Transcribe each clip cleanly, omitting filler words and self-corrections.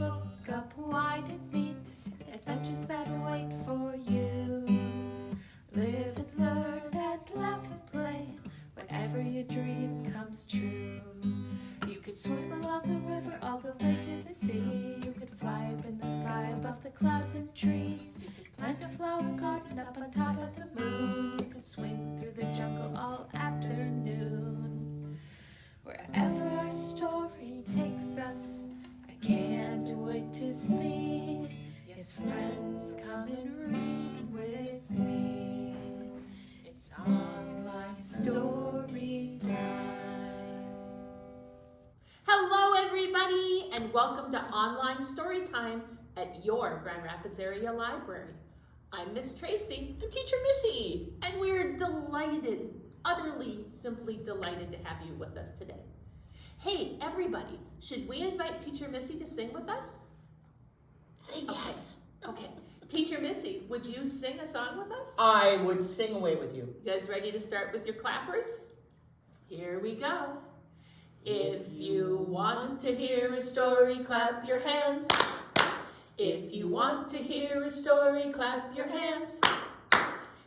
book up wide and meet adventures that wait for you. Live and learn and laugh and play whenever your dream comes true. You could swim along the river all the way to the sea. You could fly up in the sky above the clouds and trees. You could plant a flower garden up on top of the moon. You could swing through the jungle all afternoon. Wherever our story takes us, I can't wait to see. Yes, friends, come and read with me. It's Online Story Time. Hello, everybody, and welcome to Online Storytime at your Grand Rapids area library. I'm Miss Tracy. I'm Teacher Missy. And we're delighted, utterly, simply delighted to have you with us today. Hey, everybody, should we invite Teacher Missy to sing with us? Say yes. Okay. Teacher Missy, would you sing a song with us? I would sing away with you. You guys ready to start with your clappers? Here we go. If you want to hear a story, clap your hands. If you want to hear a story, clap your hands.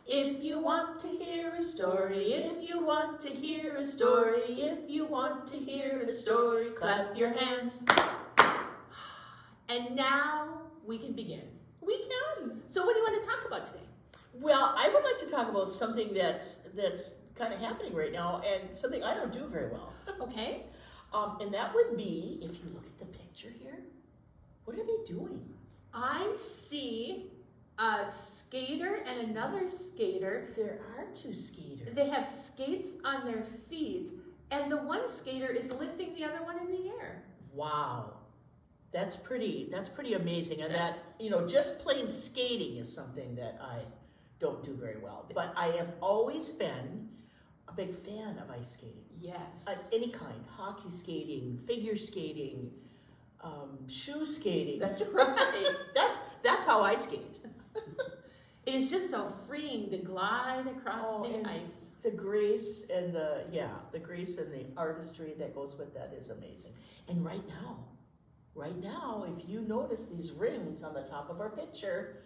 If you want to hear a story, if you want to hear a story, if you want to hear a story, clap your hands. And now we can begin. We can. So what do you want to talk about today? Well, I would like to talk about something that's kind of happening right now and something I don't do very well. Okay. And that would be, if you look at the picture here, what are they doing? I see a skater and another skater. There are two skaters. They have skates on their feet, and the one skater is lifting the other one in the air. Wow. That's pretty amazing. And that, just plain skating is something that I don't do very well. But I have always been a big fan of ice skating. Yes. Any kind. Hockey skating, figure skating, shoe skating. That's right. That's how I skate. It is just so freeing to glide across the ice. The grace and the artistry that goes with that is amazing. And right now, if you notice these rings on the top of our picture,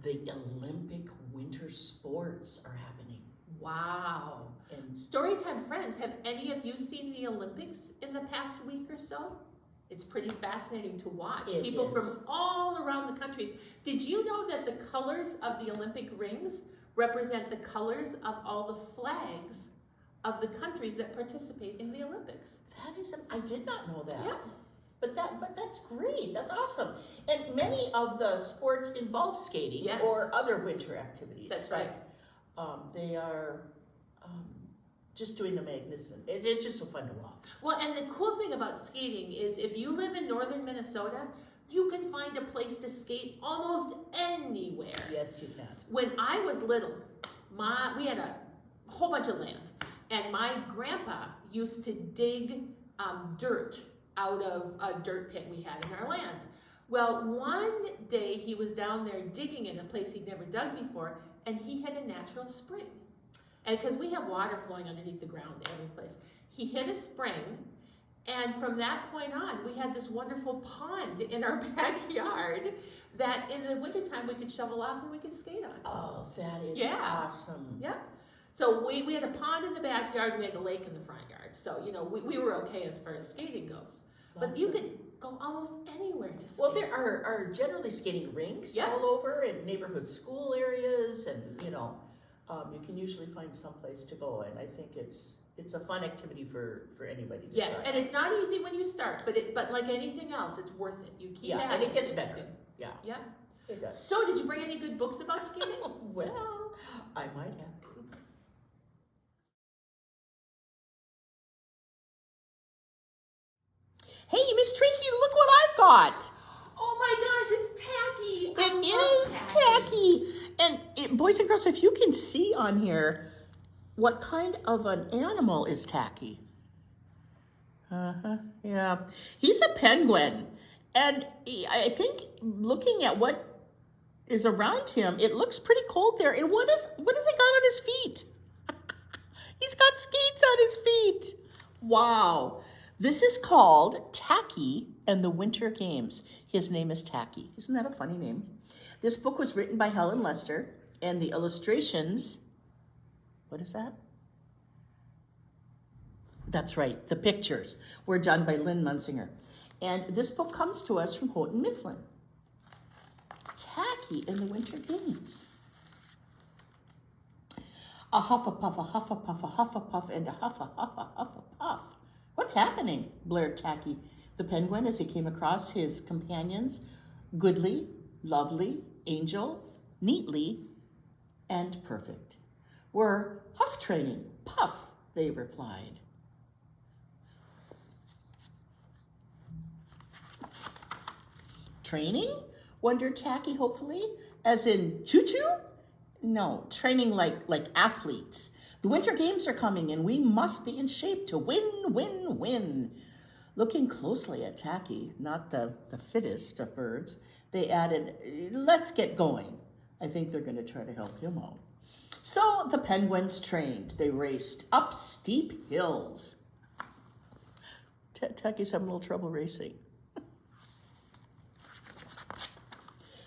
the Olympic winter sports are happening. Wow. And Storytime friends, have any of you seen the Olympics in the past week or so? It's pretty fascinating to watch. People from all around the countries. Did you know that the colors of the Olympic rings represent the colors of all the flags of the countries that participate in the Olympics? I did not know that. Yeah. But that's great. That's awesome. And many of the sports involve skating or other winter activities. That's right. They are just doing the magnificent. It's just so fun to watch. Well, and the cool thing about skating is if you live in northern Minnesota, you can find a place to skate almost anywhere. Yes, you can. When I was little, we had a whole bunch of land, and my grandpa used to dig dirt out of a dirt pit we had in our land. Well, one day he was down there digging in a place he'd never dug before, and he hit a natural spring. And because we have water flowing underneath the ground every place, he hit a spring, and from that point on, we had this wonderful pond in our backyard that in the wintertime we could shovel off and we could skate on. Oh, that is awesome. Yeah. So we had a pond in the backyard, and we had a lake in the front yard. So, we were okay as far as skating goes. But you could go almost anywhere to skate. Well, there are generally skating rinks all over in neighborhood school areas, and you can usually find some place to go. And I think it's a fun activity for anybody to try. And it's not easy when you start, but like anything else, it's worth it. You keep at and it gets better. Yeah, it does. So, did you bring any good books about skating? Well, I might have. Hey, Miss Tracy, look what I've got. Oh my gosh, it's tacky. It is tacky. And boys and girls, if you can see on here, what kind of an animal is Tacky? Yeah. He's a penguin. And I think looking at what is around him, it looks pretty cold there. And what has he got on his feet? He's got skates on his feet. Wow. This is called Tacky and the Winter Games. His name is Tacky. Isn't that a funny name? This book was written by Helen Lester, and the illustrations, what is that? That's right, the pictures were done by Lynn Munsinger. And this book comes to us from Houghton Mifflin. Tacky and the Winter Games. A huff a puff, a huff a puff, a huff a puff, and a huff a huff a huff a puff. What's happening? Blared Tacky the penguin as he came across his companions. Goodly, lovely, angel, neatly, and perfect. We're huff training, puff, they replied. Training? Wondered Tacky hopefully. As in choo-choo? No, training like athletes. The Winter Games are coming and we must be in shape to win, win, win. Looking closely at Tacky, not the fittest of birds, they added, let's get going. I think they're going to try to help him out. So the penguins trained. They raced up steep hills. Tacky's having a little trouble racing.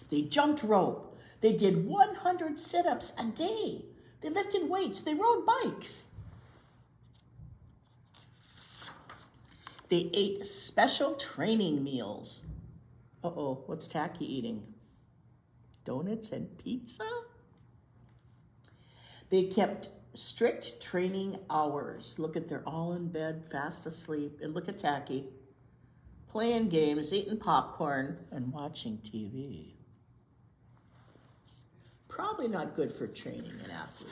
They jumped rope. They did 100 sit-ups a day. They lifted weights. They rode bikes. They ate special training meals. Uh-oh, what's Tacky eating? Donuts and pizza? They kept strict training hours. Look at, they're all in bed, fast asleep. And look at Tacky, playing games, eating popcorn, and watching TV. Probably not good for training an athlete.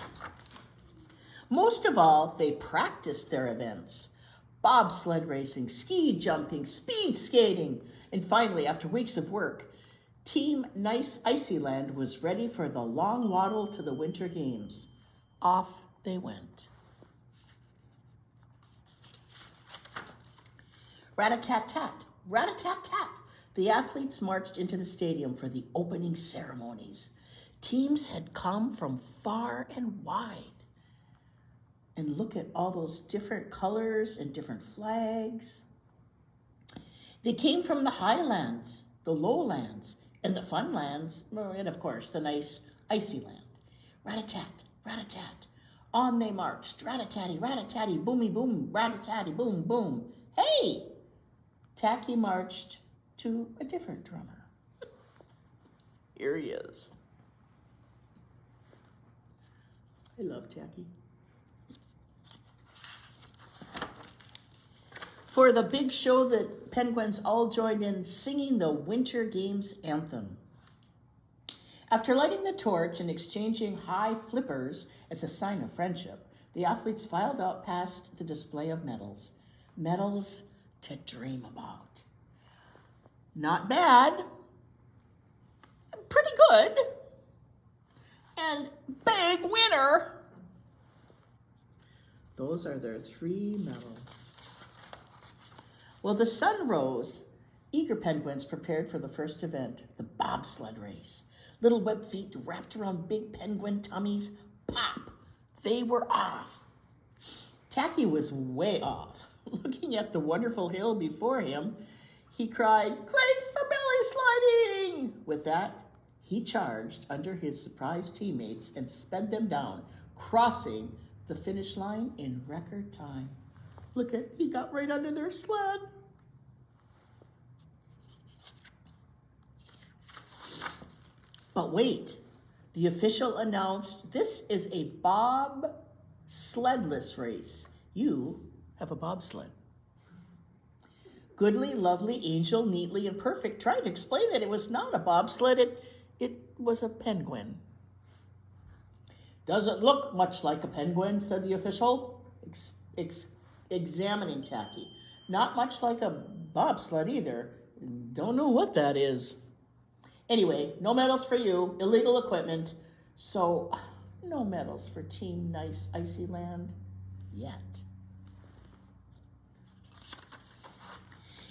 Most of all, they practiced their events. Bobsled racing, ski jumping, speed skating. And finally, after weeks of work, Team Nice Icyland was ready for the long waddle to the Winter Games. Off they went. Rat-a-tat-tat, rat-a-tat-tat. The athletes marched into the stadium for the opening ceremonies. Teams had come from far and wide. And look at all those different colors and different flags. They came from the highlands, the lowlands, and the fun lands, and of course, the nice icy land. Rat-a-tat, rat-a-tat. On they marched. Rat-a-tatty, rat-a-tatty, boomy boom, rat-a-tatty, boom, boom. Hey! Tacky marched to a different drummer. Here he is. I love Tacky. For the big show, the penguins all joined in singing the Winter Games anthem. After lighting the torch and exchanging high flippers as a sign of friendship, the athletes filed out past the display of medals. Medals to dream about. Not bad. Pretty good. And big winner. Those are their 3 medals. Well, the sun rose. Eager penguins prepared for the first event, the bobsled race. Little web feet wrapped around big penguin tummies. Pop! They were off. Tacky was way off. Looking at the wonderful hill before him, he cried, "Great for belly sliding!" With that, he charged under his surprised teammates and sped them down, crossing the finish line in record time. Look at, he got right under their sled. But wait, the official announced, this is a bob-sledless race. You have a bobsled. Goodly, lovely, angel, neatly, and perfect tried to explain that it was not a bobsled, it was a penguin. Doesn't look much like a penguin, said the official, examining Tacky. Not much like a bobsled either. Don't know what that is. Anyway, no medals for you, illegal equipment. So, no medals for Team Nice Icy Land yet.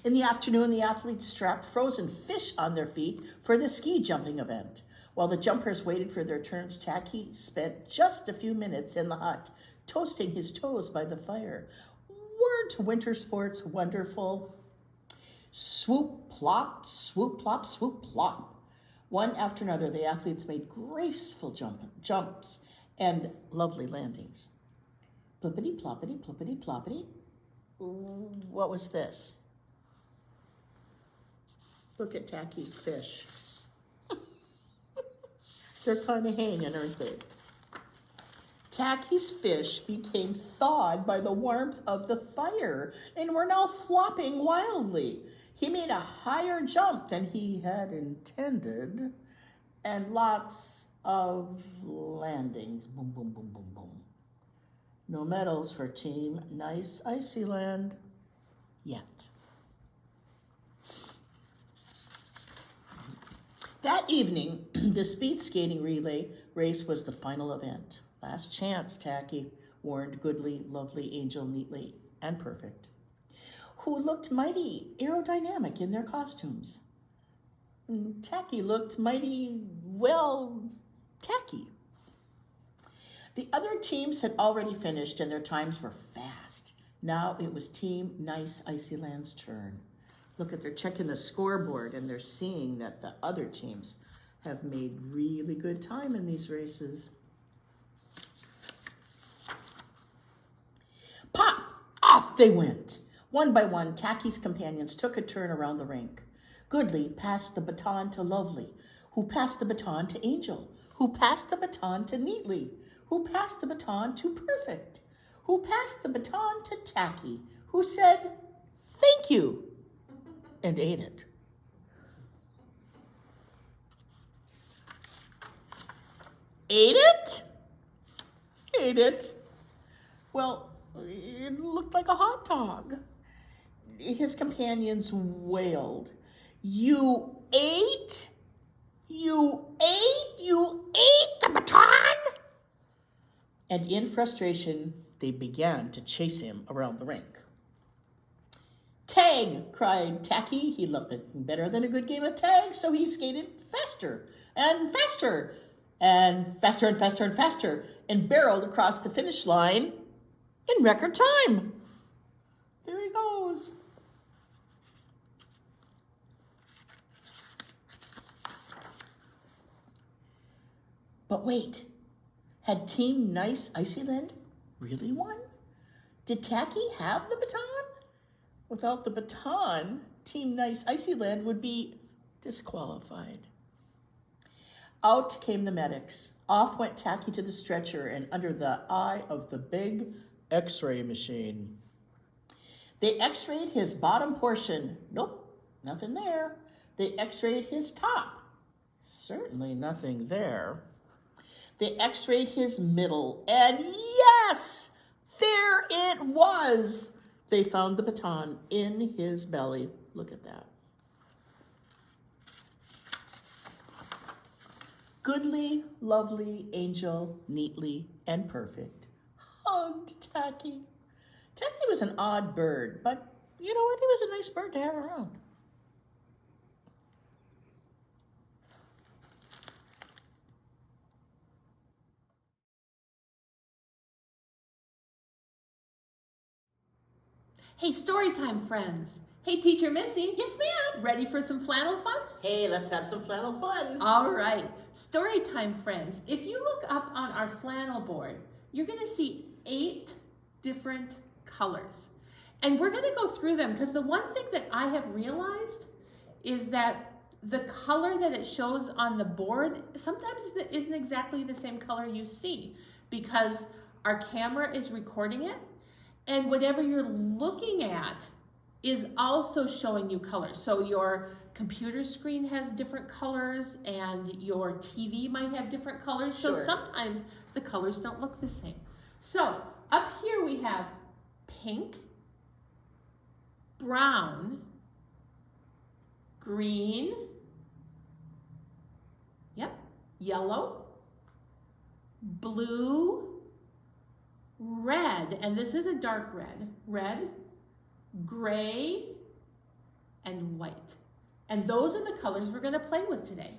In the afternoon, the athletes strapped frozen fish on their feet for the ski jumping event. While the jumpers waited for their turns, Tacky spent just a few minutes in the hut, toasting his toes by the fire. Weren't winter sports wonderful? Swoop, plop, swoop, plop, swoop, plop. One after another, the athletes made graceful jumps and lovely landings. Plippity, ploppity, plippity, ploppity. What was this? Look at Tacky's fish. They're kind of hanging, aren't they? Tacky's fish became thawed by the warmth of the fire and were now flopping wildly. He made a higher jump than he had intended, and lots of landings. Boom, boom, boom, boom, boom. No medals for Team Nice Icy Land yet. That evening, the speed skating relay race was the final event. Last chance, Tacky warned Goodly, Lovely, Angel, Neatly, and Perfect, who looked mighty aerodynamic in their costumes. Tacky looked mighty, well, tacky. The other teams had already finished and their times were fast. Now it was Team Nice Icy Land's turn. Look at, they're checking the scoreboard and they're seeing that the other teams have made really good time in these races. Pop! Off they went. One by one, Tacky's companions took a turn around the rink. Goodly passed the baton to Lovely, who passed the baton to Angel, who passed the baton to Neatly, who passed the baton to Perfect, who passed the baton to Tacky, who said, "Thank you," and ate it. Ate it? Ate it. Well, it looked like a hot dog. His companions wailed. You ate? You ate? You ate the baton? And in frustration, they began to chase him around the rink. Tag, cried Tacky. He loved it better than a good game of tag, so he skated faster and faster and faster and faster and faster and barreled across the finish line in record time. There he goes. But wait, had Team Nice Icy Land really won? Did Tacky have the baton? Without the baton, Team Nice Icy Land would be disqualified. Out came the medics. Off went Tacky to the stretcher and under the eye of the big X-ray machine. They X-rayed his bottom portion. Nope, nothing there. They X-rayed his top. Certainly nothing there. They X-rayed his middle. And yes, there it was. They found the baton in his belly. Look at that. Goodly, Lovely, Angel, Neatly, and Perfect hugged Tacky. Tacky was an odd bird, but you know what? He was a nice bird to have around. Hey, story time, friends. Hey, Teacher Missy. Yes, ma'am. Ready for some flannel fun? Hey, let's have some flannel fun. All right. Story time, friends. If you look up on our flannel board, you're going to see 8 different colors. And we're going to go through them because the one thing that I have realized is that the color that it shows on the board sometimes isn't exactly the same color you see because our camera is recording it. And whatever you're looking at is also showing you colors. So your computer screen has different colors and your TV might have different colors. So Sure. sometimes the colors don't look the same. So up here we have pink, brown, green, yellow, blue, red, and this is a dark red, gray, and white. And those are the colors we're going to play with today.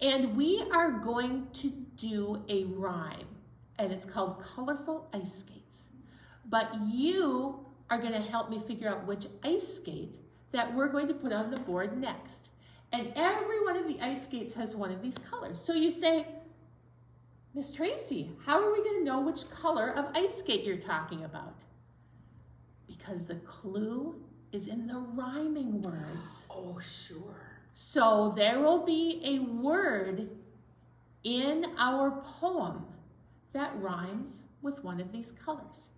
And we are going to do a rhyme, and it's called Colorful Ice Skates. But you are going to help me figure out which ice skate that we're going to put on the board next. And every one of the ice skates has one of these colors. So you say, Miss Tracy, how are we going to know which color of ice skate you're talking about? Because the clue is in the rhyming words. Oh, sure. So there will be a word in our poem that rhymes with one of these colors.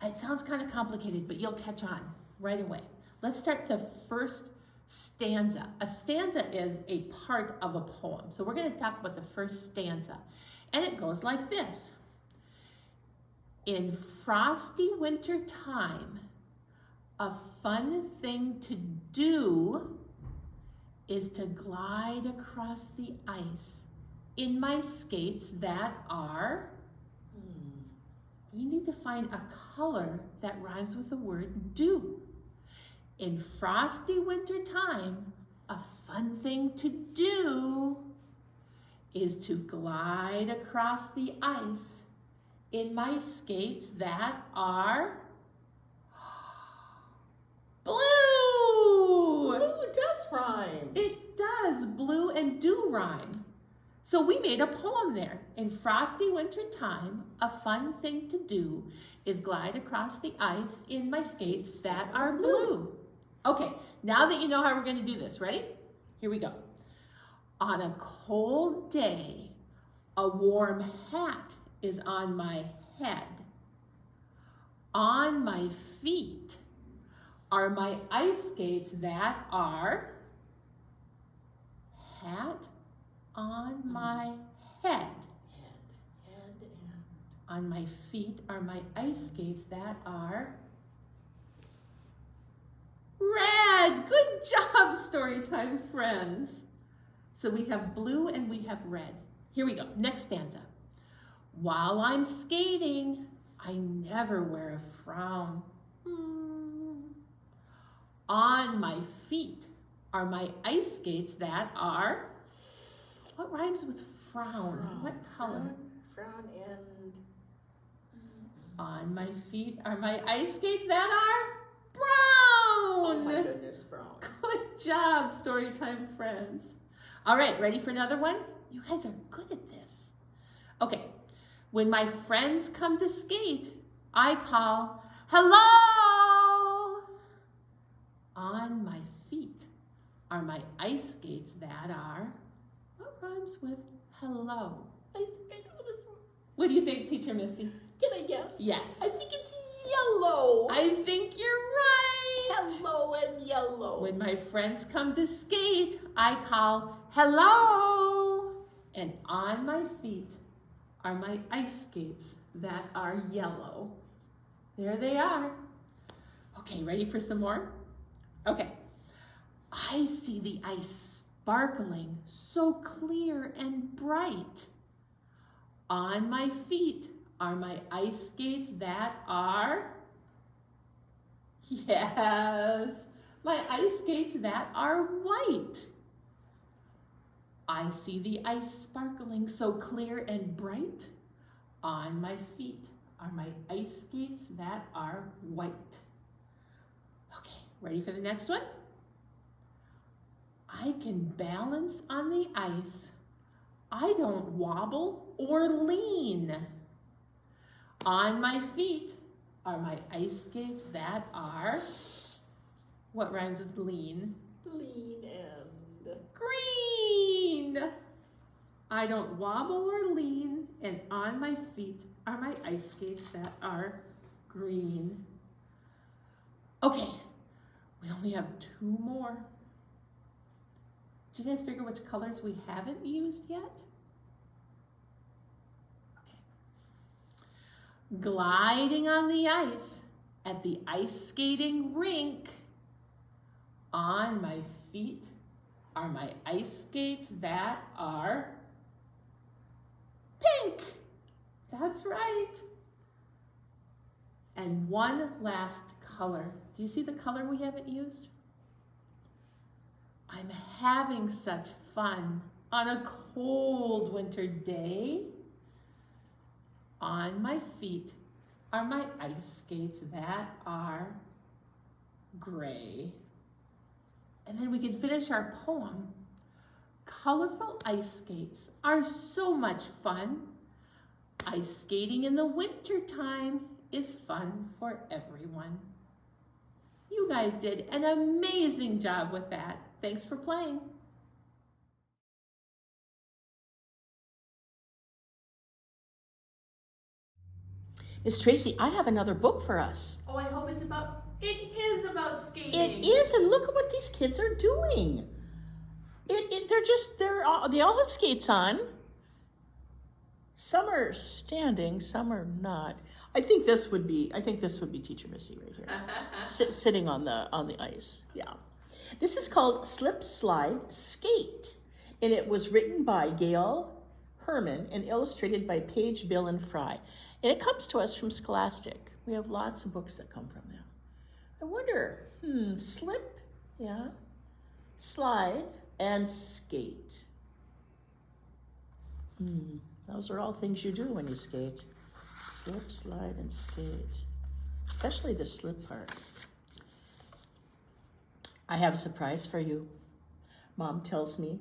It sounds kind of complicated, but you'll catch on right away. Let's start the first stanza. A stanza is a part of a poem. So we're going to talk about the first stanza. And it goes like this. In frosty winter time, a fun thing to do is to glide across the ice in my skates that are... You need to find a color that rhymes with the word do. In frosty winter time, a fun thing to do is to glide across the ice in my skates that are blue. Blue does rhyme. It does. Blue and do rhyme. So we made a poem there. In frosty winter time, a fun thing to do is glide across the ice in my skates that are blue. Okay, now that you know how we're going to do this, ready? Here we go. On a cold day, a warm hat is on my head. On my feet are my ice skates that are hat on my head. Head and... On my feet are my ice skates that are red. Good job, Storytime friends. So we have blue and we have red. Here we go, next stanza. While I'm skating, I never wear a frown. On my feet are my ice skates that are... What rhymes with frown? What color? Frown and... On my feet are my ice skates that are brown. Oh my goodness, brown. Good job, Storytime friends. All right, ready for another one? You guys are good at this. Okay, when my friends come to skate, I call, hello. On my feet are my ice skates that are... What rhymes with hello? I think I know this one. What do you think, Teacher Missy? Can I guess? Yes. I think it's yellow. I think you're right. Hello and yellow. When my friends come to skate, I call, hello. And on my feet are my ice skates that are yellow. There they are. Okay, ready for some more? Okay. I see the ice sparkling so clear and bright. On my feet are my ice skates that are, yes, my ice skates that are white. I see the ice sparkling so clear and bright. On my feet are my ice skates that are white. Okay, ready for the next one? I can balance on the ice. I don't wobble or lean. On my feet are my ice skates that are, what rhymes with lean? Lean and... Green. I don't wobble or lean, and on my feet are my ice skates that are green. Okay, we only have two more. Did you guys figure which colors we haven't used yet? Okay. Gliding on the ice at the ice skating rink. On my feet are my ice skates that are pink. That's right. And one last color. Do you see the color we haven't used? I'm having such fun on a cold winter day. On my feet are my ice skates that are gray. And then we can finish our poem. Colorful ice skates are so much fun. Ice skating in the winter time is fun for everyone. You guys did an amazing job with that. Thanks for playing. Miss Tracy, I have another book for us. Oh, I hope it is about skating. It is, and look at what these kids are doing. They all have skates on. Some are standing, some are not. I think this would be Teacher Missy right here, sitting on the ice. Yeah, this is called Slip Slide Skate, and it was written by Gail Herman and illustrated by Paige, Bill, and Fry. And it comes to us from Scholastic. We have lots of books that come from them. I wonder, slip, yeah, slide, and skate. Those are all things you do when you skate. Slip, slide, and skate. Especially the slip part. I have a surprise for you. Mom tells me,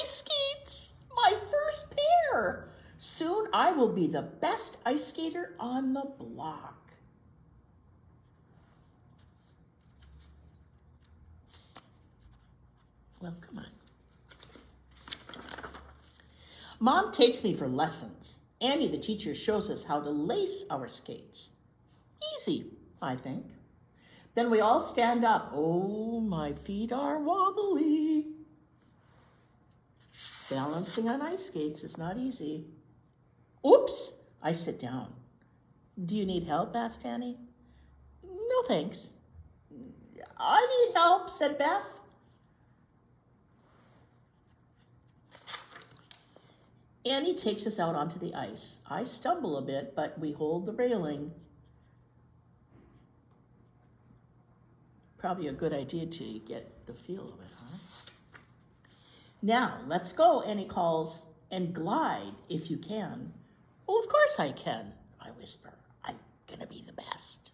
ice skates, my first pair. Soon I will be the best ice skater on the block. Well, come on. Mom takes me for lessons. Annie, the teacher, shows us how to lace our skates. Easy, I think. Then we all stand up. Oh, my feet are wobbly. Balancing on ice skates is not easy. Oops, I sit down. Do you need help? Asked Annie. No, thanks. I need help, said Beth. Annie takes us out onto the ice. I stumble a bit, but we hold the railing. Probably a good idea to get the feel of it, huh? Now, let's go, Annie calls, and glide if you can. Well, of course I can, I whisper. I'm gonna be the best.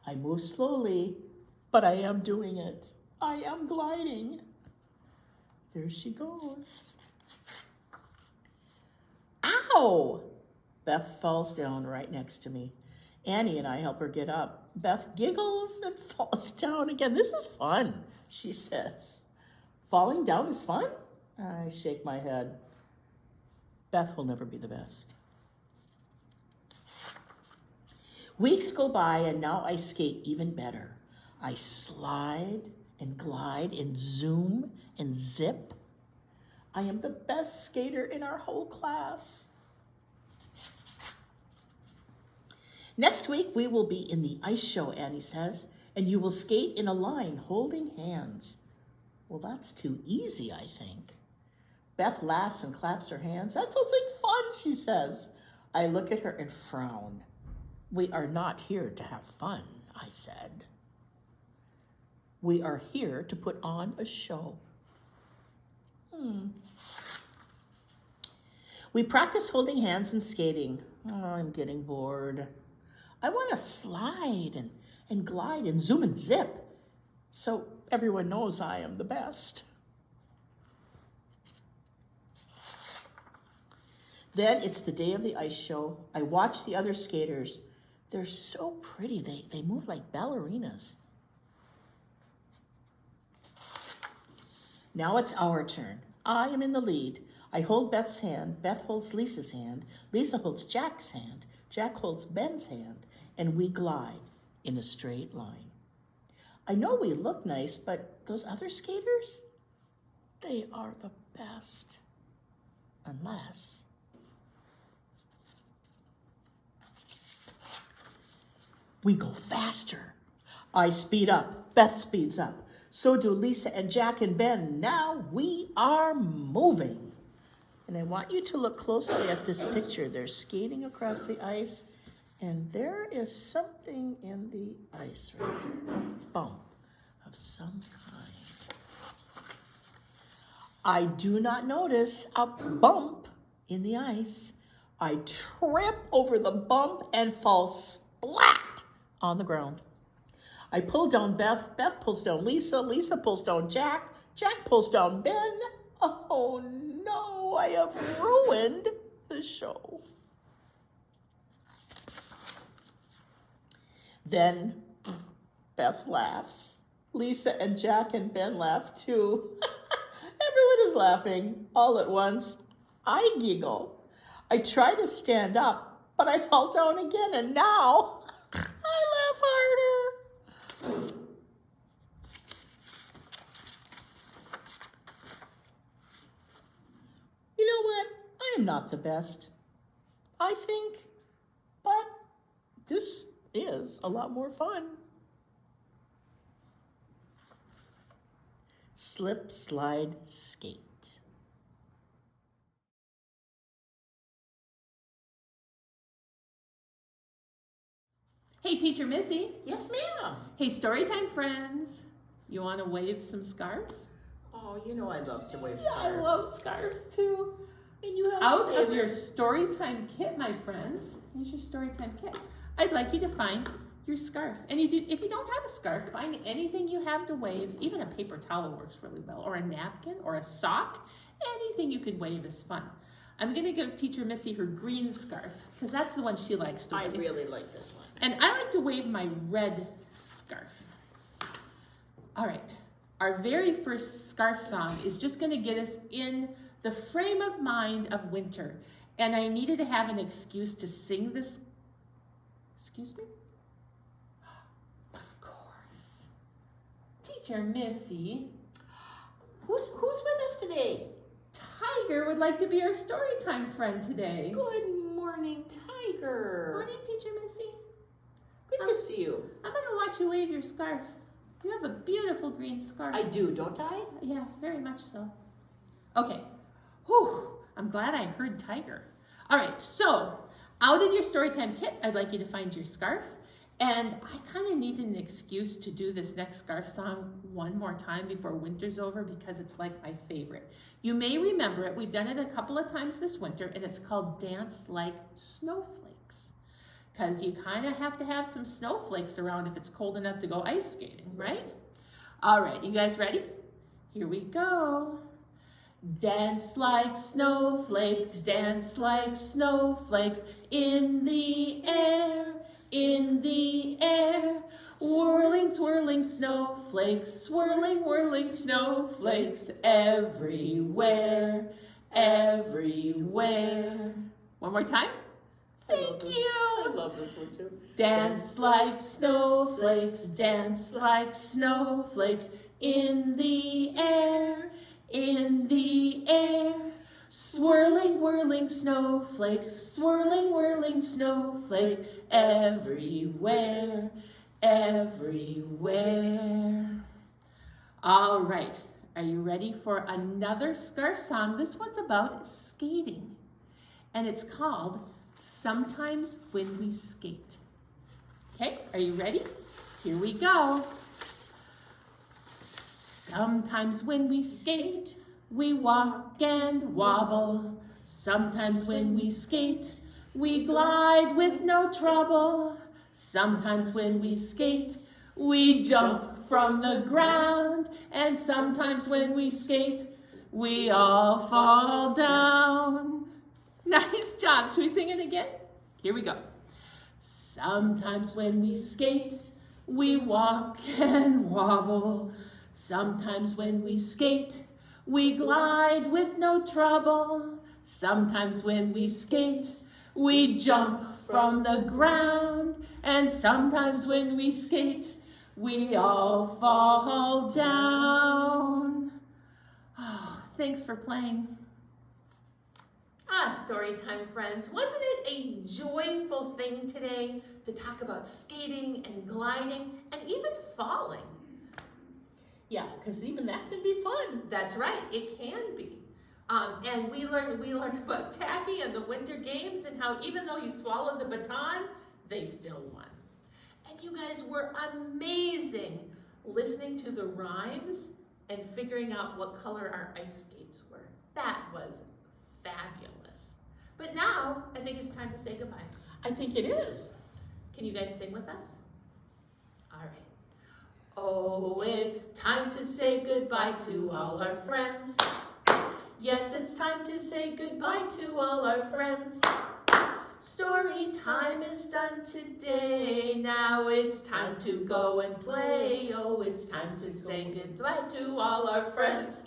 I move slowly, but I am doing it. I am gliding. There she goes. Ow! Beth falls down right next to me. Annie and I help her get up. Beth giggles and falls down again. This is fun, she says. Falling down is fun? I shake my head. Beth will never be the best. Weeks go by and now I skate even better. I slide and glide and zoom and zip. I am the best skater in our whole class. Next week we will be in the ice show, Annie says, and you will skate in a line holding hands. Well, that's too easy, I think. Beth laughs and claps her hands. That sounds like fun, she says. I look at her and frown. We are not here to have fun, I said. We are here to put on a show. We practice holding hands and skating. Oh, I'm getting bored. I want to slide and glide and zoom and zip so everyone knows I am the best. Then it's the day of the ice show. I watch the other skaters. They're so pretty. They move like ballerinas. Now it's our turn. I am in the lead. I hold Beth's hand. Beth holds Lisa's hand. Lisa holds Jack's hand. Jack holds Ben's hand. And we glide in a straight line. I know we look nice, but those other skaters, they are the best. Unless... we go faster. I speed up. Beth speeds up. So do Lisa and Jack and Ben. Now we are moving. And I want you to look closely at this picture. They're skating across the ice, and there is something in the ice right there, a bump of some kind. I do not notice a bump in the ice. I trip over the bump and fall splat on the ground. I pull down Beth, Beth pulls down Lisa, Lisa pulls down Jack, Jack pulls down Ben. Oh no, I have ruined the show. Then Beth laughs. Lisa and Jack and Ben laugh too. Everyone is laughing all at once. I giggle. I try to stand up, but I fall down again, and now I laugh harder. You know what? I am not the best, I think, but this is a lot more fun. Slip, slide, skate. Hey, Teacher Missy. Yes, ma'am. Hey, Storytime friends. You want to wave some scarves? Oh, you know I love to wave Yeah, scarves. I love scarves too. And you have Out a of favorite? your Storytime kit, my friends, here's your Storytime kit. I'd like you to find your scarf. And if you don't have a scarf, find anything you have to wave. Even a paper towel works really well, or a napkin, or a sock. Anything you can wave is fun. I'm going to give Teacher Missy her green scarf, because that's the one she likes to I wave. really like this one. And I like to wave my red scarf. All right, our very first scarf song is just going to get us in the frame of mind of winter. And I needed to have an excuse to sing this. Excuse me? Of course. Teacher Missy. Who's with us today? Tiger would like to be our Storytime friend today. Good morning, Tiger. Morning, Teacher Missy. Good to see you. I'm going to watch you wave your scarf. You have a beautiful green scarf. I do, don't I? Yeah, very much so. Okay. Whew, I'm glad I heard Tiger. All right, so out of your Storytime kit, I'd like you to find your scarf. And I kind of need an excuse to do this next scarf song one more time before winter's over because it's like my favorite. You may remember it. We've done it a couple of times this winter, and it's called Dance Like Snowflakes. Because you kind of have to have some snowflakes around if it's cold enough to go ice skating, right? All right, you guys ready? Here we go. Dance like snowflakes, dance like snowflakes, in the air, in the air. Whirling, swirling snowflakes, swirling, whirling snowflakes, everywhere, everywhere. One more time. Thank you. I love this one too. Dance like snowflakes, dance like snowflakes, in the air, in the air. Swirling, whirling snowflakes, swirling, whirling snowflakes, everywhere, everywhere. All right, are you ready for another scarf song? This one's about skating, and it's called Sometimes When We Skate. Okay, are you ready? Here we go. Sometimes when we skate, we walk and wobble. Sometimes when we skate, we glide with no trouble. Sometimes when we skate, we jump from the ground. And sometimes when we skate, we all fall down. Nice job. Should we sing it again? Here we go. Sometimes when we skate, we walk and wobble. Sometimes when we skate, we glide with no trouble. Sometimes when we skate, we jump from the ground. And sometimes when we skate, we all fall down. Oh, thanks for playing. Storytime friends, wasn't it a joyful thing today to talk about skating and gliding and even falling? Yeah, because even that can be fun. That's right, it can be. And we learned about Tacky and the Winter Games and how even though he swallowed the baton, they still won. And you guys were amazing listening to the rhymes and figuring out what color our ice skates were. That was fabulous. But now, I think it's time to say goodbye. I think it is. Can you guys sing with us? All right. Oh, it's time to say goodbye to all our friends. Yes, it's time to say goodbye to all our friends. Story time is done today. Now it's time to go and play. Oh, it's time to say goodbye to all our friends.